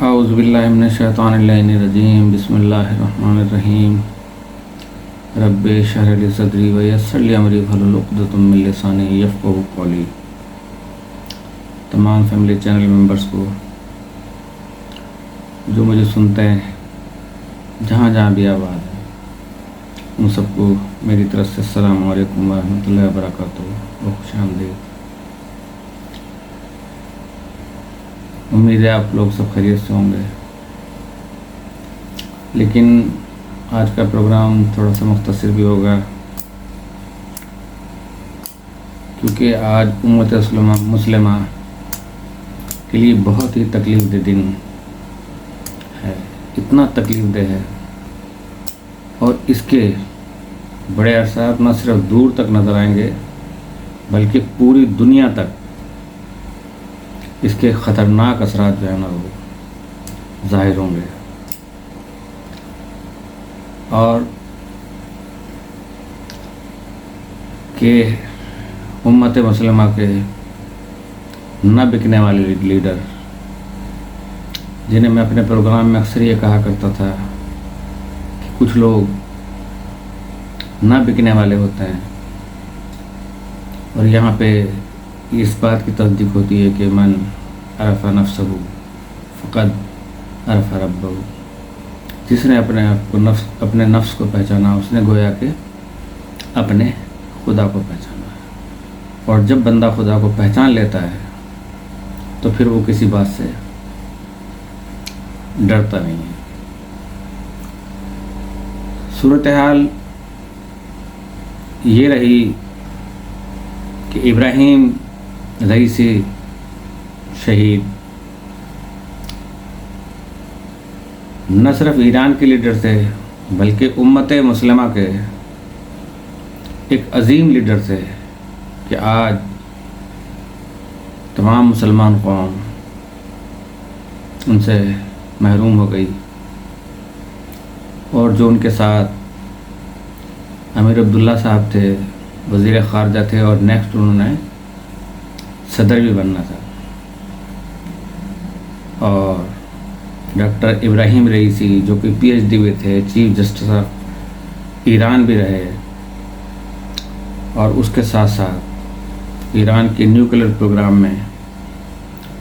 اعوذ باللہ من الشیطان الرجیم بسم اللہ الرحمن الرحیم رب اشرح لی صدری ویسر لی امری واحلل عقدۃ من لسانی یفقہوا قولی۔ تمام فیملی چینل ممبرس کو جو مجھے سنتے ہیں جہاں جہاں بھی آباد ہے، ان سب کو میری طرف سے السلام علیکم ورحمۃ اللہ وبرکاتہ و خوش آمدید۔ امید ہے آپ لوگ سب خیریت سے ہوں گے، لیکن آج کا پروگرام تھوڑا سا مختصر بھی ہوگا کیونکہ آج امت مسلمہ کے لیے بہت ہی تکلیف دہ دن ہے، اتنا تکلیف دہ ہے اور اس کے بڑے اثرات نہ صرف دور تک نظر آئیں گے بلکہ پوری دنیا تک اس کے خطرناک اثرات جو ہے نا وہ ظاہر ہوں گے، اور کہ امت مسلمہ کے نہ بکنے والے لیڈر، جنہیں میں اپنے پروگرام میں اکثر یہ کہا کرتا تھا کہ کچھ لوگ نہ بکنے والے ہوتے ہیں، اور یہاں پہ اس بات کی تصدیق ہوتی ہے کہ من عرف نفسہ فقد عرف ربہ، جس نے اپنے نفس کو پہچانا اس نے گویا کہ اپنے خدا کو پہچانا ہے، اور جب بندہ خدا کو پہچان لیتا ہے تو پھر وہ کسی بات سے ڈرتا نہیں ہے۔ صورتحال یہ رہی کہ ابراہیم رئیسی شہید نہ صرف ایران کے لیڈر تھے بلکہ امت مسلمہ کے ایک عظیم لیڈر تھے کہ آج تمام مسلمان قوم ان سے محروم ہو گئی، اور جو ان کے ساتھ امیر عبداللہ صاحب تھے، وزیر خارجہ تھے، اور نیکسٹ انہوں نے صدر بھی بننا تھا، اور ڈاکٹر ابراہیم رئیسی جو کہ پی ایچ ڈی بھی تھے، چیف جسٹس آف ایران بھی رہے، اور اس کے ساتھ ساتھ ایران کے نیوکلیر پروگرام میں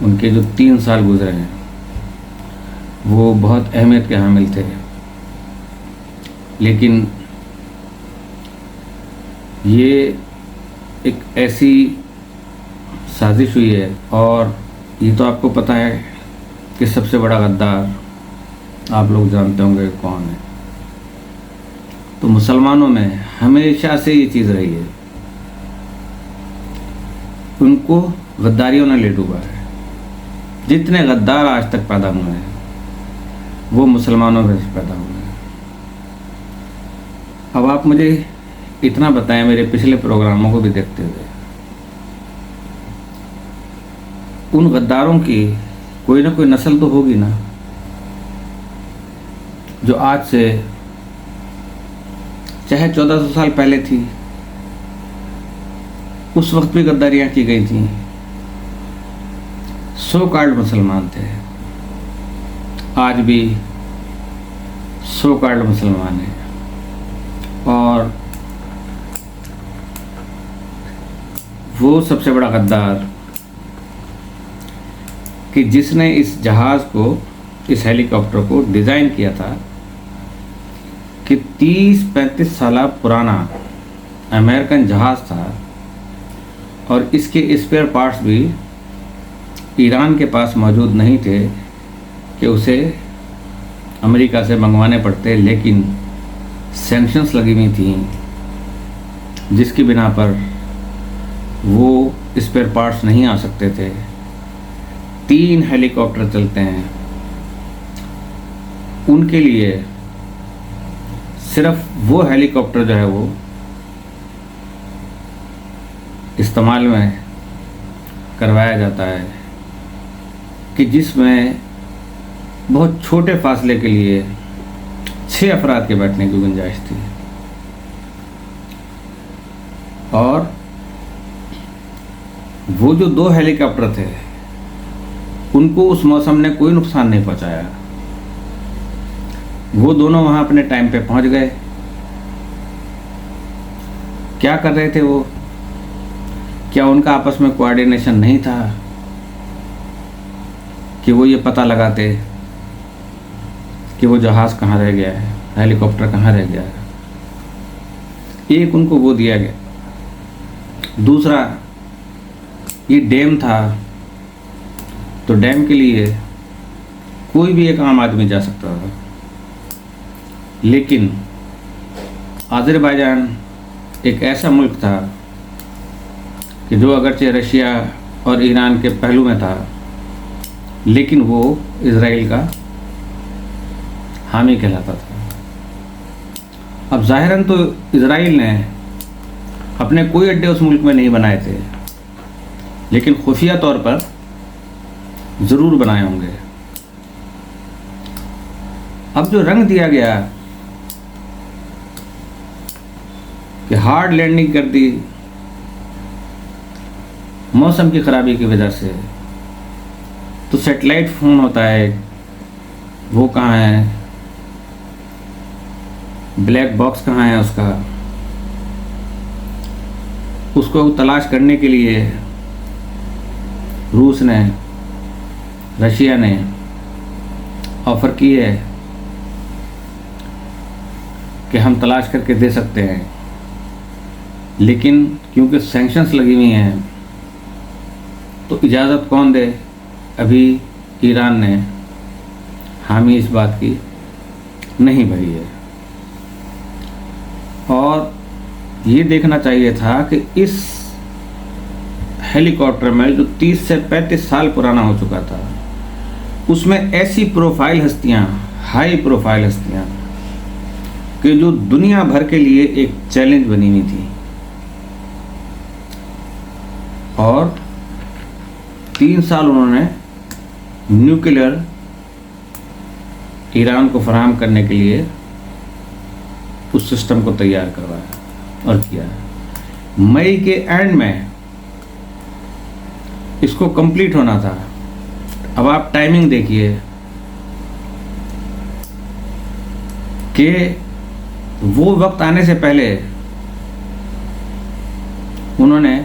ان کے جو 3 سال گزرے ہیں وہ بہت اہمیت کے حامل تھے، لیکن یہ ایک ایسی سازش ہوئی ہے، اور یہ تو آپ کو پتہ ہے کہ سب سے بڑا غدار آپ لوگ جانتے ہوں گے کون ہے۔ تو مسلمانوں میں ہمیشہ سے یہ چیز رہی ہے، ان کو غداریوں نے لے ڈوبا ہے۔ جتنے غدار آج تک پیدا ہوئے ہیں وہ مسلمانوں میں پیدا ہوئے ہیں۔ اب آپ مجھے اتنا بتائیں، میرے پچھلے پروگراموں کو بھی دیکھتے ہوئے، ان غداروں کی کوئی نہ کوئی نسل تو ہوگی نا، جو آج سے چاہے 1400 سال پہلے تھی، اس وقت بھی غداریاں کی گئی تھیں، سو کالڈ مسلمان تھے، آج بھی سو کالڈ مسلمان ہیں، اور وہ سب سے بڑا غدار کہ جس نے اس جہاز کو، اس ہیلی کاپٹر کو ڈیزائن کیا تھا کہ 30-35 سالہ پرانا امریکن جہاز تھا، اور اس کے اسپیئر پارٹس بھی ایران کے پاس موجود نہیں تھے کہ اسے امریکہ سے منگوانے پڑتے، لیکن سینکشنز لگی ہوئی تھیں جس کی بنا پر وہ اسپیئر پارٹس نہیں آ سکتے تھے۔ 3 ہیلی کاپٹر چلتے ہیں، ان کے لیے صرف وہ ہیلی کاپٹر جو ہے وہ استعمال میں کروایا جاتا ہے کہ جس میں بہت چھوٹے فاصلے کے لیے 6 افراد کے بیٹھنے کی گنجائش تھی، اور وہ جو 2 ہیلی کاپٹر تھے ان کو اس موسم نے کوئی نقصان نہیں پہنچایا. وہ دونوں وہاں اپنے ٹائم پہ پہنچ گئے. کیا کر رہے تھے وہ؟ کیا ان کا آپس میں کوآرڈینیشن نہیں تھا کہ وہ یہ پتہ لگاتے کہ وہ جہاز کہاں رہ گیا ہے, ہیلی کاپٹر کہاں رہ گیا ہے؟ ایک ان کو وہ دیا گیا. دوسرا, یہ ڈیم تھا تو ڈیم کے لیے کوئی بھی ایک عام آدمی جا سکتا تھا, لیکن آذربائیجان ایک ایسا ملک تھا کہ جو اگرچہ رشیا اور ایران کے پہلو میں تھا, لیکن وہ اسرائیل کا حامی کہلاتا تھا. اب ظاہراً تو اسرائیل نے اپنے کوئی اڈے اس ملک میں نہیں بنائے تھے, لیکن خفیہ طور پر ضرور بنائے ہوں گے. اب جو رنگ دیا گیا کہ ہارڈ لینڈنگ کر دی موسم کی خرابی کی وجہ سے, تو سیٹلائٹ فون ہوتا ہے, وہ کہاں ہے؟ بلیک باکس کہاں ہے اس کا؟ اس کو تلاش کرنے کے لیے روس نے, رشیا نے آفر کی ہے کہ ہم تلاش کر کے دے سکتے ہیں, لیکن کیونکہ سینکشنز لگی ہوئی ہیں تو اجازت کون دے؟ ابھی ایران نے حامی اس بات کی نہیں بھری ہے. اور یہ دیکھنا چاہیے تھا کہ اس ہیلی کاپٹر میں جو 30 سے 35 سال پرانا ہو چکا تھا, اس میں ایسی پروفائل ہستیاں, ہائی پروفائل ہستیاں کہ جو دنیا بھر کے لیے ایک چیلنج بنی ہوئی تھی, اور 3 سال انہوں نے نیوکلیئر ایران کو فراہم کرنے کے لیے اس سسٹم کو تیار کروایا اور کیا. مئی کے اینڈ میں اس کو کمپلیٹ ہونا تھا. اب آپ ٹائمنگ دیکھیے کہ وہ وقت آنے سے پہلے انہوں نے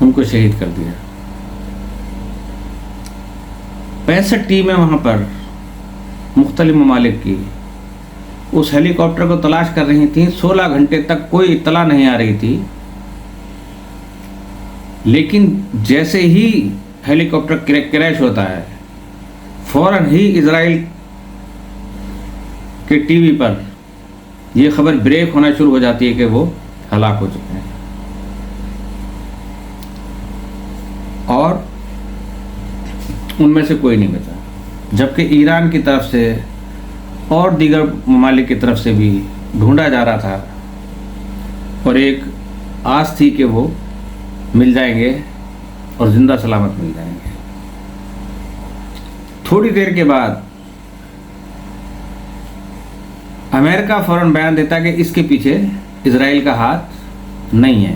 ان کو شہید کر دیا. 65 ٹیمیں وہاں پر مختلف ممالک کی اس ہیلی کاپٹر کو تلاش کر رہی تھیں. 16 گھنٹے تک کوئی اطلاع نہیں آ رہی تھی, لیکن جیسے ہی ہیلی کاپٹر کریش ہوتا ہے, فوراً ہی اسرائیل کے ٹی وی پر یہ خبر بریک ہونا شروع ہو جاتی ہے کہ وہ ہلاک ہو چکے ہیں. اور ان میں سے کوئی نہیں بچا, جبکہ ایران کی طرف سے اور دیگر ممالک کی طرف سے بھی ڈھونڈا جا رہا تھا, اور ایک آس تھی کہ وہ مل جائیں گے اور زندہ سلامت مل جائیں گے. تھوڑی دیر کے بعد امریکہ فوراً بیان دیتا کہ اس کے پیچھے اسرائیل کا ہاتھ نہیں ہے.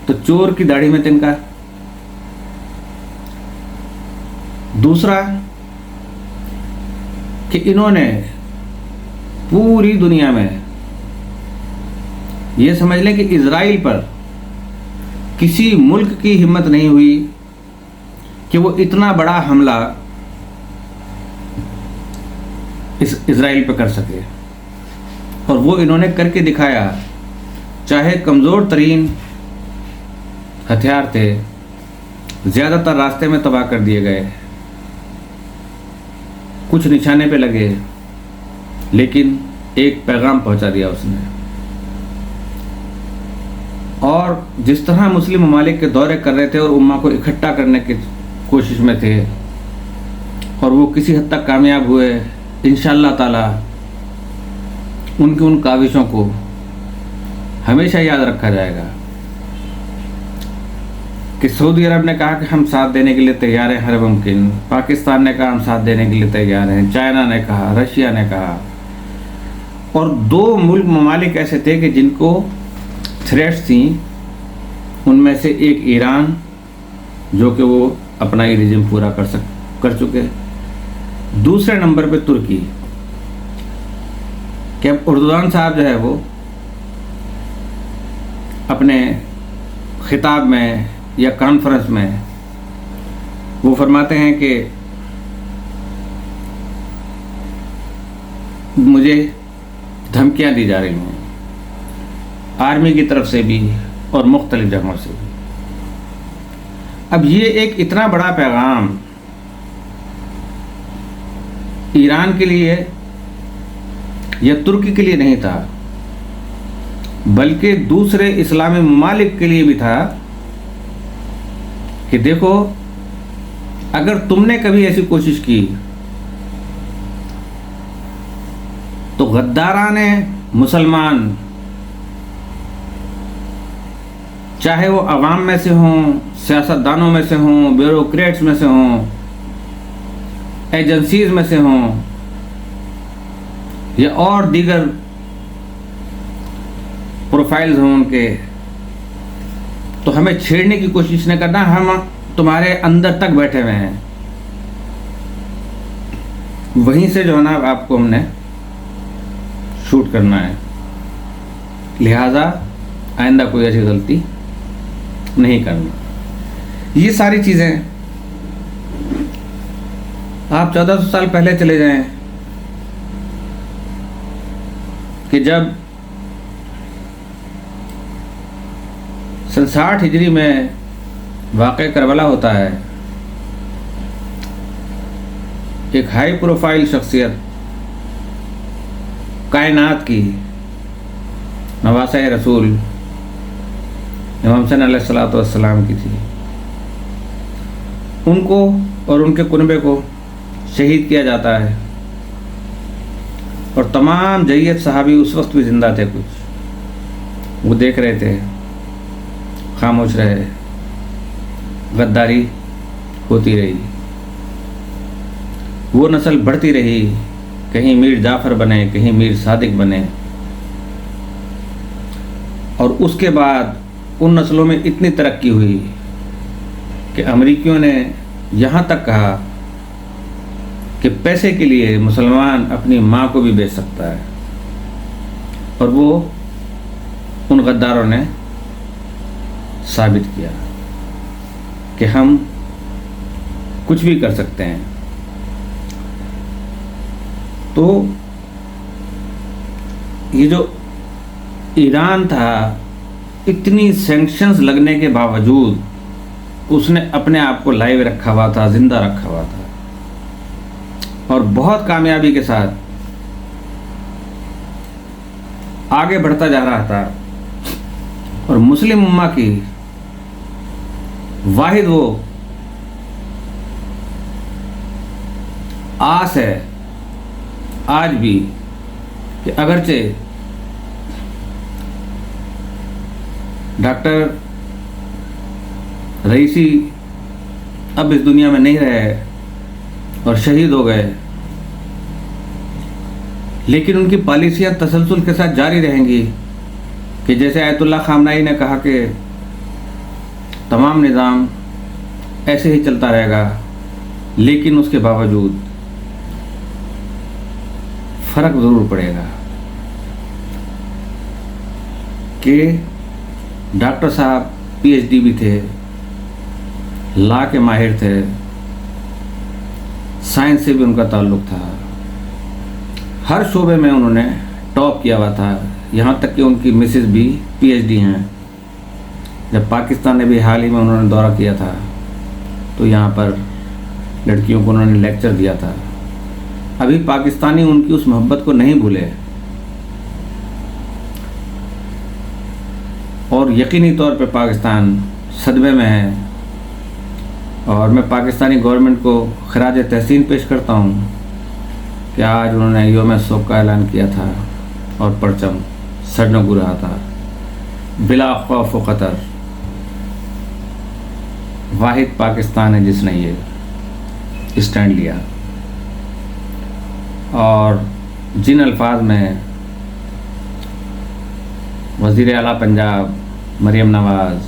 تو چور کی داڑھی میں تنکا. دوسرا کہ انہوں نے پوری دنیا میں یہ سمجھ لیں کہ اسرائیل پر کسی ملک کی ہمت نہیں ہوئی کہ وہ اتنا بڑا حملہ اسرائیل پہ کر سکے, اور وہ انہوں نے کر کے دکھایا. چاہے کمزور ترین ہتھیار تھے, زیادہ تر راستے میں تباہ کر دیے گئے, کچھ نشانے پہ لگے, لیکن ایک پیغام پہنچا دیا اس نے. اور جس طرح مسلم ممالک کے دورے کر رہے تھے اور امہ کو اکٹھا کرنے کی کوشش میں تھے, اور وہ کسی حد تک کامیاب ہوئے, انشاءاللہ تعالی ان کی ان کاوشوں کو ہمیشہ یاد رکھا جائے گا کہ سعودی عرب نے کہا کہ ہم ساتھ دینے کے لیے تیار ہیں ہر ممکن, پاکستان نے کہا ہم ساتھ دینے کے لیے تیار ہیں, چائنا نے کہا, رشیا نے کہا, اور 2 ممالک ایسے تھے کہ جن کو تھریٹس تھیں ان میں سے ایک ایران جو کہ وہ اپنا یہ رجم پورا کر چکے، دوسرے نمبر پہ ترکی کہ اب اردوغان صاحب جو ہے وہ اپنے خطاب میں یا کانفرنس میں وہ فرماتے ہیں کہ مجھے دھمکیاں دی جا رہی ہیں آرمی کی طرف سے بھی اور مختلف جگہوں سے بھی۔ اب یہ ایک اتنا بڑا پیغام ایران کے لیے یا ترکی کے لیے نہیں تھا، بلکہ دوسرے اسلامی ممالک کے لیے بھی تھا کہ دیکھو اگر تم نے کبھی ایسی کوشش کی تو غداران مسلمان، چاہے وہ عوام میں سے ہوں، سیاستدانوں میں سے ہوں، بیوروکریٹس میں سے ہوں، ایجنسیز میں سے ہوں، یا اور دیگر پروفائلز ہوں ان کے، تو ہمیں چھیڑنے کی کوشش نہیں کرنا، ہم تمہارے اندر تک بیٹھے ہوئے ہیں، وہیں سے جو ہے نا آپ کو ہم نے شوٹ کرنا ہے، لہذا آئندہ کوئی ایسی غلطی نہیں کرنا۔ یہ ساری چیزیں آپ 1400 سال پہلے چلے جائیں کہ جب 60 ہجری میں واقع کربلا ہوتا ہے، ایک ہائی پروفائل شخصیت کائنات کی، نواسہ رسول امام حسین علیہ الصلوۃ والسلام کی تھی، ان کو اور ان کے کنبے کو شہید کیا جاتا ہے، اور تمام جیت صحابی اس وقت بھی زندہ تھے، کچھ وہ دیکھ رہے تھے، خاموش رہے، غداری ہوتی رہی، وہ نسل بڑھتی رہی، کہیں میر جعفر بنے، کہیں میر صادق بنے، اور اس کے بعد ان نسلوں میں اتنی ترقی ہوئی کہ امریکیوں نے یہاں تک کہا کہ پیسے کے لیے مسلمان اپنی ماں کو بھی بیچ سکتا ہے، اور وہ ان غداروں نے ثابت کیا کہ ہم کچھ بھی کر سکتے ہیں۔ تو یہ جو ایران تھا، اتنی سینکشنز لگنے کے باوجود اس نے اپنے آپ کو لائیو رکھا ہوا تھا، زندہ رکھا ہوا تھا، اور بہت کامیابی کے ساتھ آگے بڑھتا جا رہا تھا، اور مسلم امہ کی واحد وہ آس ہے آج بھی کہ اگرچہ ڈاکٹر رئیسی اب اس دنیا میں نہیں رہے اور شہید ہو گئے، لیکن ان کی پالیسیاں تسلسل کے ساتھ جاری رہیں گی، کہ جیسے آیت اللہ خامنائی نے کہا کہ تمام نظام ایسے ہی چلتا رہے گا، لیکن اس کے باوجود فرق ضرور پڑے گا کہ ڈاکٹر صاحب پی ایچ ڈی بھی تھے، لا کے ماہر تھے، سائنس سے بھی ان کا تعلق تھا، ہر شعبے میں انہوں نے ٹاپ کیا ہوا تھا، یہاں تک کہ ان کی مسز بھی پی ایچ ڈی ہیں۔ جب پاکستان نے بھی حال ہی میں انہوں نے دورہ کیا تھا تو یہاں پر لڑکیوں کو انہوں نے لیکچر دیا تھا۔ ابھی پاکستانی ان کی اس محبت کو نہیں بھولے، اور یقینی طور پہ پاکستان صدمے میں ہے، اور میں پاکستانی گورنمنٹ کو خراج تحسین پیش کرتا ہوں کہ آج انہوں نے یوم سوگ کا اعلان کیا تھا اور پرچم سرنگو رہا تھا، بلا خوف و خطر۔ واحد پاکستان ہے جس نے یہ اسٹینڈ لیا، اور جن الفاظ میں وزیر اعلیٰ پنجاب مریم نواز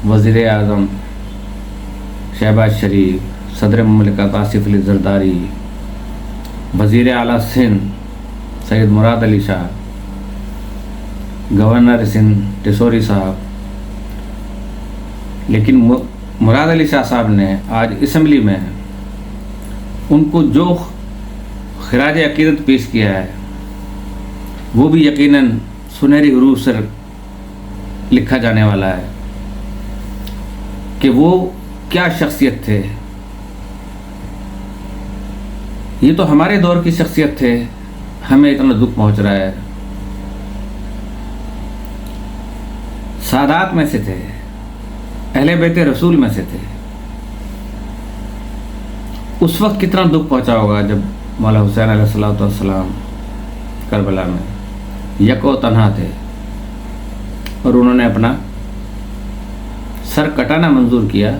وزیر اعظم شہباز شریف، صدر مملکت آصف علی زرداری، وزیر اعلیٰ سندھ سید مراد علی شاہ، گورنر سندھ ٹیسوری صاحب، لیکن مراد علی شاہ صاحب نے آج اسمبلی میں ان کو جو خراج عقیدت پیش کیا ہے وہ بھی یقیناً سنہری حروف سے لکھا جانے والا ہے کہ وہ کیا شخصیت تھے. یہ تو ہمارے دور کی شخصیت تھے، ہمیں اتنا دکھ پہنچ رہا ہے. سادات میں سے تھے، اہل بیت رسول میں سے تھے. اس وقت کتنا دکھ پہنچا ہوگا جب مولا حسین علیہ السلام کربلا میں یک و تنہا تھے اور انہوں نے اپنا سر کٹانا منظور کیا،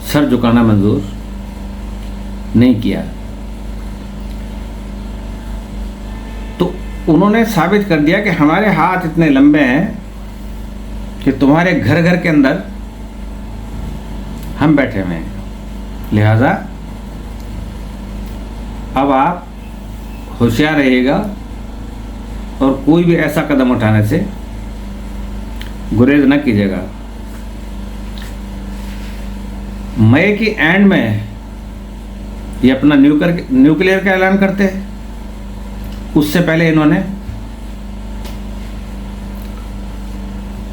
سر جھکانا منظور نہیں کیا. تو انہوں نے ثابت کر دیا کہ ہمارے ہاتھ اتنے لمبے ہیں کہ تمہارے گھر گھر کے اندر ہم بیٹھے ہوئے ہیں. لہذا اب آپ ہوشیار رہیے گا اور کوئی بھی ایسا قدم اٹھانے سے گریز نہ کیجیے گا. مئی کی اینڈ میں یہ اپنا نیوکلیئر کا اعلان کرتے ہیں. اس سے پہلے انہوں نے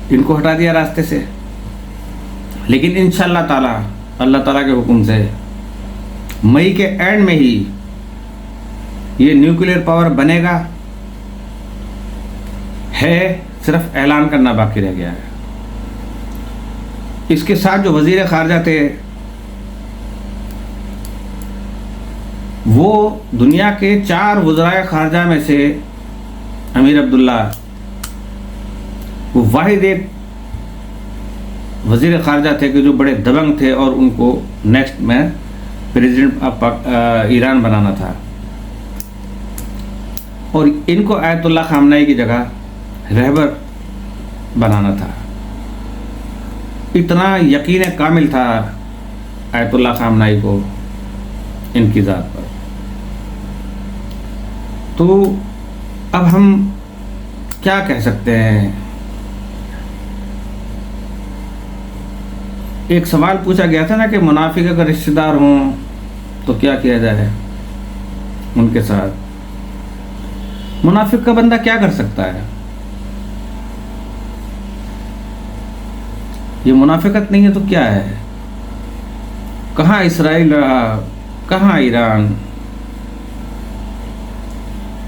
ان کو ہٹا دیا راستے سے. لیکن انشاءاللہ تعالی اللہ تعالیٰ کے حکم سے مئی کے اینڈ میں ہی یہ نیوکلیئر پاور بنے گا. ہے صرف اعلان کرنا باقی رہ گیا ہے. اس کے ساتھ جو وزیر خارجہ تھے وہ دنیا کے 4 وزرائے خارجہ میں سے امیر عبداللہ وہ واحد ایک وزیر خارجہ تھے کہ جو بڑے دبنگ تھے اور ان کو نیکسٹ میں پریزیڈنٹ ایران بنانا تھا. اور ان کو آیت اللہ خامنہئی کی جگہ رہبر بنانا تھا. اتنا یقین کامل تھا آیت اللہ خامنہئی کو ان کی ذات پر. تو اب ہم کیا کہہ سکتے ہیں؟ ایک سوال پوچھا گیا تھا نا کہ منافق اگر رشتہ دار ہوں تو کیا کیا جائے ان کے ساتھ. منافق کا بندہ کیا کر سکتا ہے؟ یہ منافقت نہیں ہے تو کیا ہے؟ کہاں اسرائیل رہا، کہاں ایران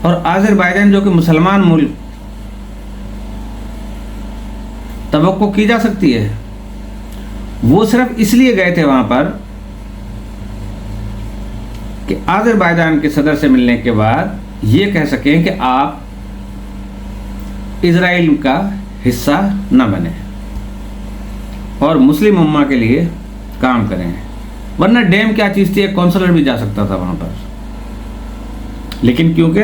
اور آذربائیجان جو کہ مسلمان ملک توقع کی جا سکتی ہے. وہ صرف اس لیے گئے تھے وہاں پر کہ آذربائیجان کے صدر سے ملنے کے بعد یہ کہہ سکیں کہ آپ اسرائیل کا حصہ نہ بنیں اور مسلم امہ کے لیے کام کریں. ورنہ ڈیم کیا چیز تھی، ایک کونسلر بھی جا سکتا تھا وہاں پر. لیکن کیونکہ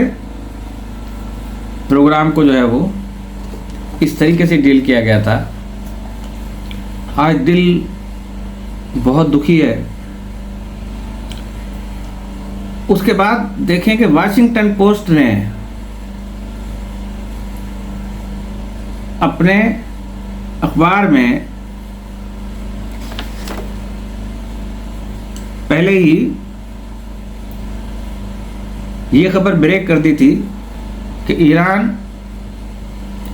پروگرام کو جو ہے وہ اس طریقے سے ڈیل کیا گیا تھا، آج دل بہت دکھی ہے. اس کے بعد دیکھیں کہ واشنگٹن پوسٹ نے اپنے اخبار میں پہلے ہی یہ خبر بریک کر دی تھی کہ ایران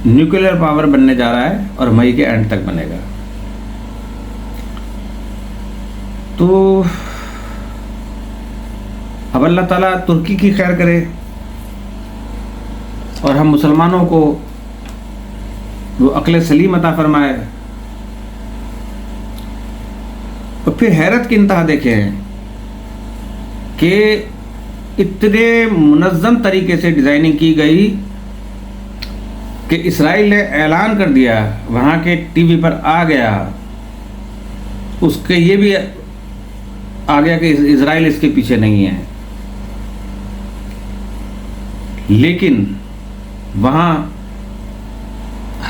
نیوکلیئر پاور بننے جا رہا ہے اور مئی کے اینڈ تک بنے گا. تو اب اللہ تعالیٰ ترکی کی خیر کرے اور ہم مسلمانوں کو وہ عقل سلیم عطا فرمائے. اور پھر حیرت کی انتہا دیکھیں کہ اتنے منظم طریقے سے ڈیزائننگ کی گئی کہ اسرائیل نے اعلان کر دیا، وہاں کے ٹی وی پر آ گیا، اس کے یہ بھی آ گیا کہ اسرائیل اس کے پیچھے نہیں ہے. لیکن وہاں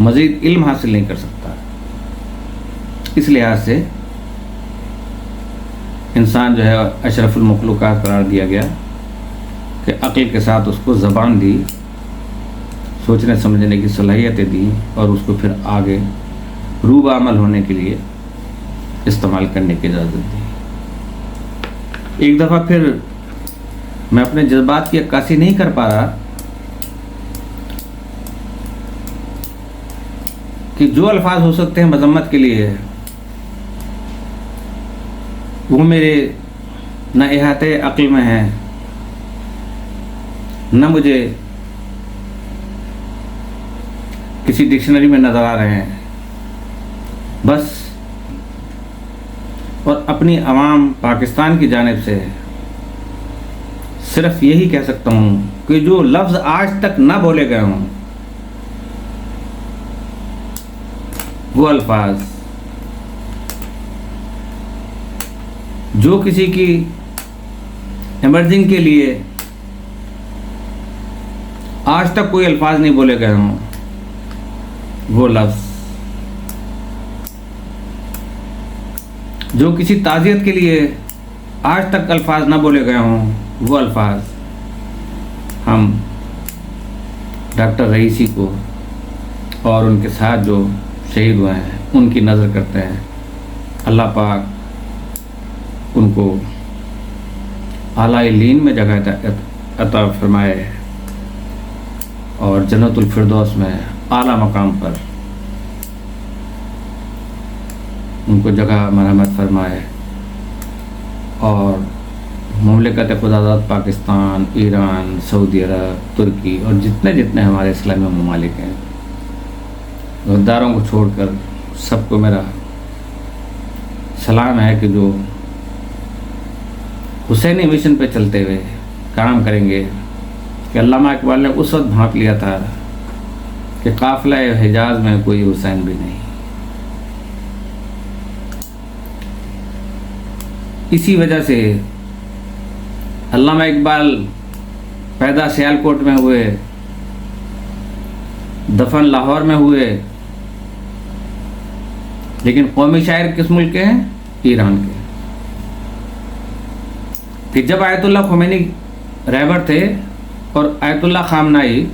مزید علم حاصل نہیں کر سکتا۔ اس لحاظ سے انسان جو ہے اشرف المخلوقات قرار دیا گیا کہ عقل کے ساتھ اس کو زبان دی، سوچنے سمجھنے کی صلاحیتیں دی، اور اس کو پھر آگے روبہ عمل ہونے کے لیے استعمال کرنے کی اجازت دی۔ ایک دفعہ پھر میں اپنے جذبات کی عکاسی نہیں کر پا رہا کہ جو الفاظ ہو سکتے ہیں مذمت کے لیے وہ میرے نہ احاطے عقل میں ہیں، نہ مجھے کسی ڈکشنری میں نظر آ رہے ہیں، بس اور اپنی عوام پاکستان کی جانب سے صرف یہی کہہ سکتا ہوں کہ جو لفظ آج تک نہ بولے گئے ہوں وہ الفاظ، جو کسی کی ایمرجنگ کے لیے آج تک کوئی الفاظ نہیں بولے گئے ہوں وہ لفظ، جو کسی تعزیت کے لیے آج تک الفاظ نہ بولے گئے ہوں وہ الفاظ ہم ڈاکٹر رئیسی کو اور ان کے ساتھ جو شہید ہوئے ہیں ان کی نظر کرتے ہیں۔ اللہ پاک ان کو اعلیٰ علین میں جگہ عطا فرمائے اور جنت الفردوس میں اعلیٰ مقام پر ان کو جگہ مرحمت فرمائے، اور مملکت خدازاد پاکستان، ایران، سعودی عرب، ترکی اور جتنے ہمارے اسلامی ممالک ہیں، غداروں کو چھوڑ کر سب کو میرا سلام ہے کہ جو حسینی مشن پہ چلتے ہوئے کام کریں گے کہ علامہ اقبال نے اس وقت بھانپ لیا تھا کہ قافلہ حجاز میں کوئی حسین بھی نہیں۔ اسی وجہ سے علامہ اقبال پیدا سیالکوٹ میں ہوئے، دفن لاہور میں ہوئے، لیکن قومی شاعر کس ملک کے ہیں؟ ایران کے۔ کہ جب آیت اللہ خمینی رہبر تھے اور آیت اللہ خامنائی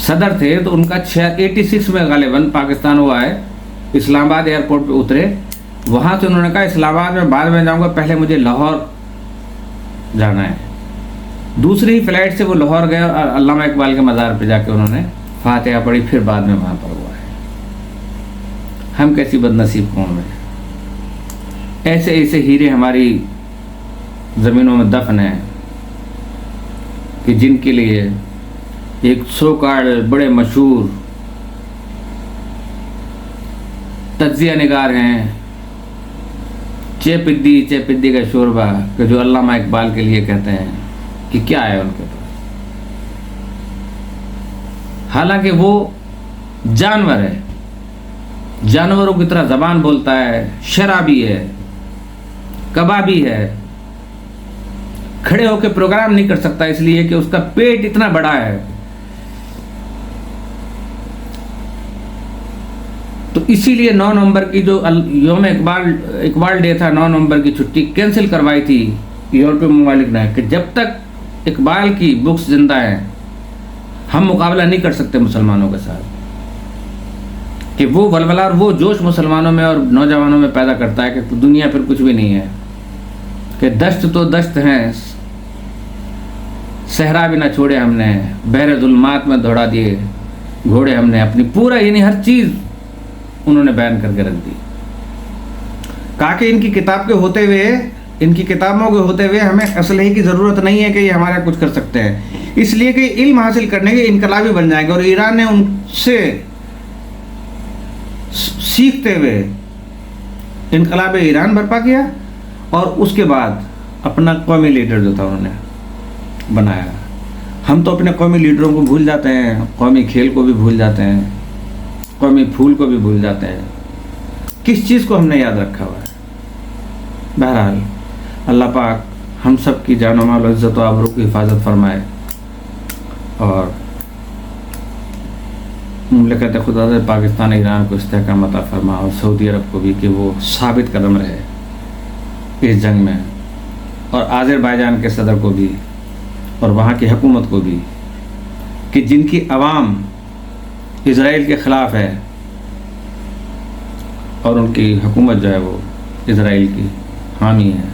صدر تھے تو ان کا 86 میں غالباً پاکستان ہوا ہے، اسلام آباد ایئرپورٹ پہ اترے، وہاں سے انہوں نے کہا اسلام آباد میں بعد میں جاؤں گا، پہلے مجھے لاہور جانا ہے۔ دوسری ہی فلائٹ سے وہ لاہور گئے اور علامہ اقبال کے مزار پہ جا کے انہوں نے فاتحہ پڑھی، پھر بعد میں وہاں پر ہوا ہے۔ ہم کیسی بد نصیب قوم ہیں، ایسے ایسے ہیرے ہماری زمینوں میں دفن ہیں کہ جن کے لیے ایک سو کارڈ بڑے مشہور تجزیہ نگار ہیں، چے پدی کا شوربہ، کہ جو علامہ اقبال کے لیے کہتے ہیں کہ کیا ہے ان کے پاس، حالانکہ وہ جانور ہے، جانوروں کی طرح زبان بولتا ہے، شرابی ہے، کبابی ہے، کھڑے ہو کے پروگرام نہیں کر سکتا اس لیے کہ اس کا پیٹ اتنا بڑا ہے۔ تو اسی لیے 9 نومبر کی جو یوم اقبال ڈے تھا، 9 نومبر کی چھٹی کینسل کروائی تھی یورپی ممالک نے کہ جب تک اقبال کی بکس زندہ ہیں ہم مقابلہ نہیں کر سکتے مسلمانوں کے ساتھ، کہ وہ ولولہ اور وہ جوش مسلمانوں میں اور نوجوانوں میں پیدا کرتا ہے کہ دنیا پھر کچھ بھی نہیں ہے، کہ دشت تو دشت ہیں، صحرا بھی نہ چھوڑے ہم نے، بحر ظلمات میں دوڑا دیے گھوڑے ہم نے، اپنی پورا یعنی ہر چیز انہوں نے بیان کر کے رکھ دی۔ کہا کہ ان کی کتاب کے ہوتے ہوئے، ان کی کتابوں کے ہوتے ہوئے ہمیں اسلحے کی ضرورت نہیں ہے کہ یہ ہمارا کچھ کر سکتے ہیں، اس لیے کہ علم حاصل کرنے کے انقلابی بن جائیں گے، اور ایران نے ان سے سیکھتے ہوئے انقلاب ایران برپا کیا، اور اس کے بعد اپنا قومی لیڈر جو تھا انہوں نے بنایا۔ ہم تو اپنے قومی لیڈروں کو بھول جاتے ہیں، قومی کھیل کو بھی بھول جاتے ہیں، قومی پھول کو بھی بھول جاتے ہیں، کس چیز کو ہم نے یاد رکھا ہوا ہے۔ بہرحال اللہ پاک ہم سب کی جان و مال و عزت و آبرو کی حفاظت فرمائے، اور مملکت خدا پاکستان ایران کو استحکام عطا فرما اور سعودی عرب کو بھی کہ وہ ثابت قدم رہے اس جنگ میں، اور آذربائیجان کے صدر کو بھی اور وہاں کی حکومت کو بھی کہ جن کی عوام اسرائیل کے خلاف ہے اور ان کی حکومت جو ہے وہ اسرائیل کی حامی ہے،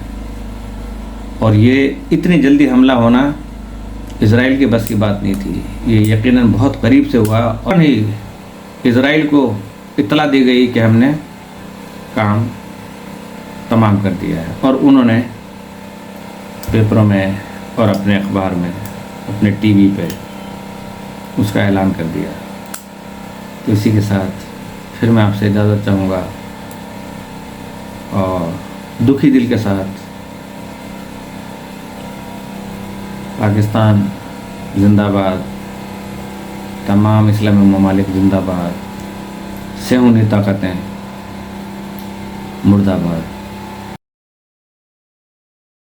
اور یہ اتنی جلدی حملہ ہونا اسرائیل کی بس کی بات نہیں تھی، یہ یقیناً بہت قریب سے ہوا، اور نہیں اسرائیل کو اطلاع دی گئی کہ ہم نے کام تمام کر دیا ہے، اور انہوں نے پیپروں میں اور اپنے اخبار میں اپنے ٹی وی پہ اس کا اعلان کر دیا۔ تو اسی کے ساتھ پھر میں آپ سے اجازت چاہوں گا، اور دکھی دل کے ساتھ پاکستان زندہ باد، تمام اسلامی ممالک زندہ باد، صہیونی طاقتیں مردہ باد۔